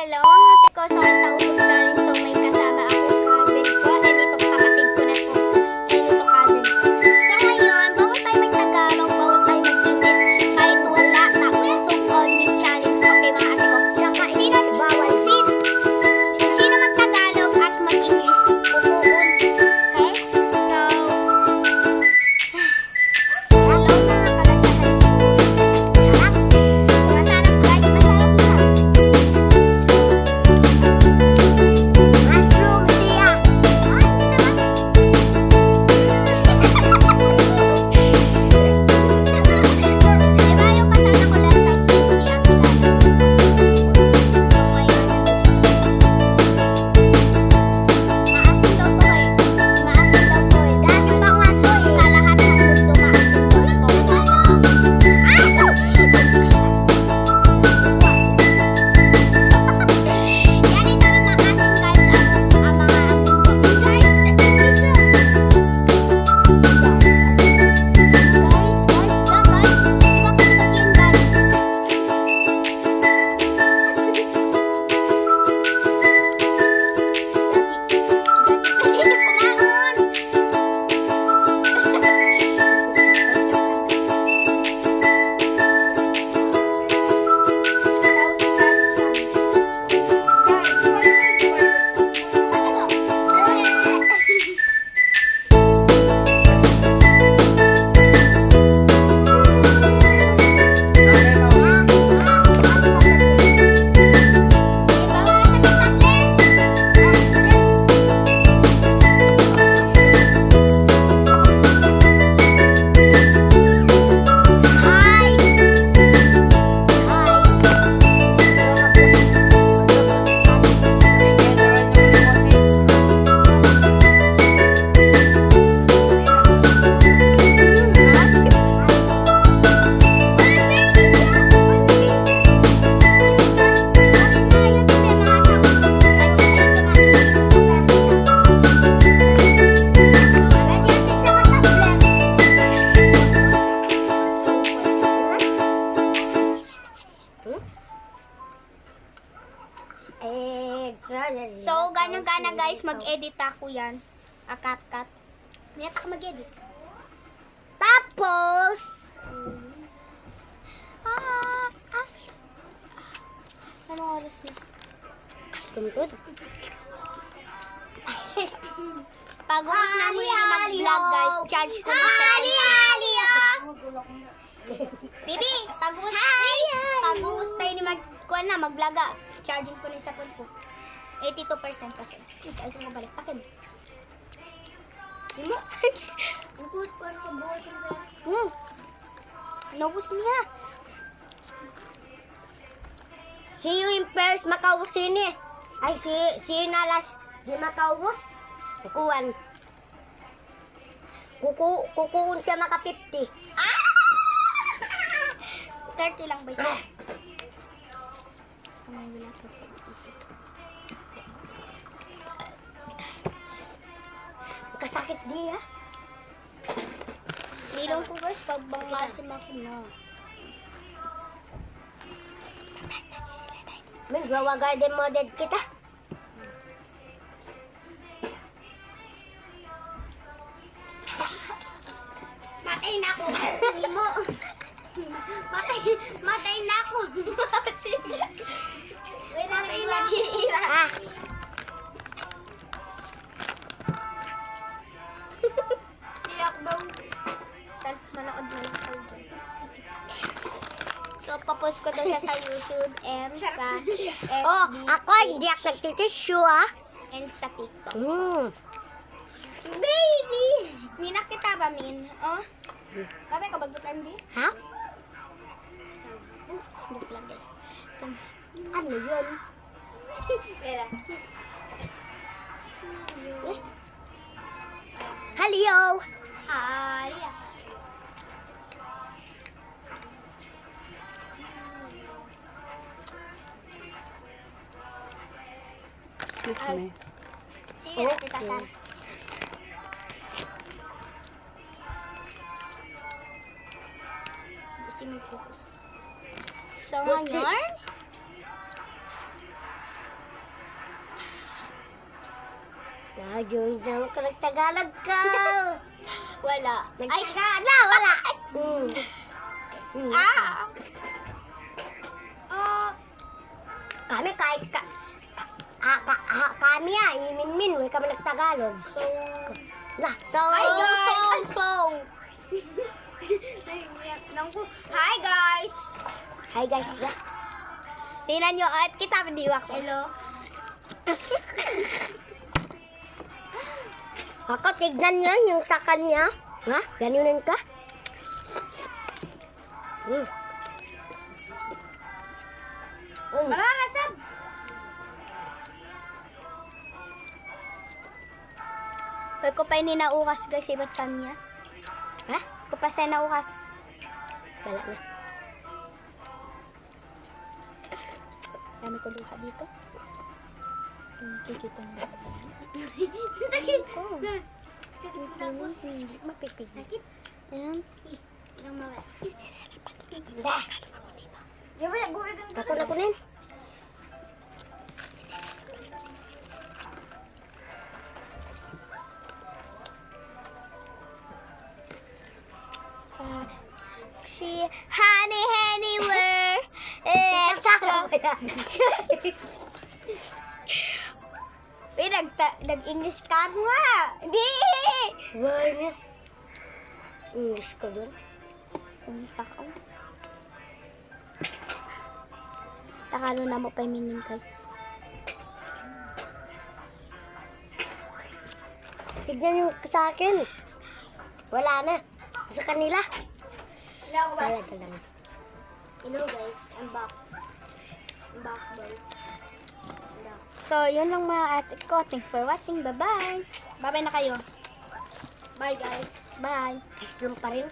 hello mga ate ko sa Tausog Challenge. So may kasama ako cousin ko and itong kapatid ko na to and itong cousin ko. So ngayon, bawal tayo mag-Tagalog, bawal tayo mag-English kahit wala Tausog only challenge. Okay mga ate ko, tsaka hindi natin bawal sino mag-Tagalog at mag-English pupuun. Okay? So hello mga kalasahan ko. Sarap. Masarap guys, masarap na. Mushroom siya. Diba yung kasama ko last time is siya. So ngayon, maasin daw to eh. Maasin daw to eh. Dati pa nga to eh. Sa lahat ng mundo maasin to. Yan ito yung maasin guys. Ang mga amin ko. Guys, English yun. Guys. Iba pa ito yun guys. Dali na kumaon. So, ganang-gana guys, mag-edit ako yan. Cut. Niyat ako mag-edit. Tapos, anong oras na? Tumutod. Pag-uwas na mo yan mag-vlog guys, charge ko na sa Bibi, pag-uwas tayo ni mag-kuhan na, mag-vlog charging ko na sa phone ko. 82% kasi. Ay, ito mo balik. Pakin. Hindi mo. Ang good po. Ang buhay ko na. Naubos niya. See you in Paris, Macau sini. Ay, see you na last di Macau bus. Kukuan. Kukuun siya maka 50. 30 lang ba isa? So, may wala pa pag-isip. Kasakit di ha. Nilong ko guys, pagbangasim ako na. May gawa garden model kita. Matay na ako. Mo. Matay na ako. Matay na ako. So, papost ko daw siya sa YouTube and sa FB Oh, ako hindi ako nagtitisyo ha. and sa TikTok. Baby! Minak kita ba, Min? Oh? Bakit ka bagbutan di? Ha? Joke lang, guys. So, Ano yun? pera. Hello! Hi! Excuse me. Sige, Tita Sara. Busin mo focus. So, ngayon, Join na ka, nagtagalog ka. Wala. Ay, Wala. ah! Kami kahit kami iminmin, huwag kami nagtagalog. So, Ay, yung song. Hi, guys. Hi guys, Tingnan nyo, at kita diwa ko. Hello. Ako, tignan niya yung sa kanya. Ha? Ganunin ka? Malarasab. Hoy ko pa ini naukas guys, ibat kanya. Ha? Ko pa sa naukas. Wala na. Kami ko luha dito. Nakikita mo. Sakit ko. Sakit na po. Hindi mapipig. Sakit. Ayan. Nang mga. Ako na kunin. She honey anywhere. It's go. Nag-English ka nga. Di! Wala na. English ka doon. Pakaw. Takalo na mo pa yung guys. Tignan yung sa akin. Wala na. Sa kanila. Wala ka lang. Hello guys, I'm back. I'm back boy. So, yun lang mga ate ko. Thanks for watching. Bye-bye. Bye-bye na kayo. Bye guys. Bye. Kislong pa rin.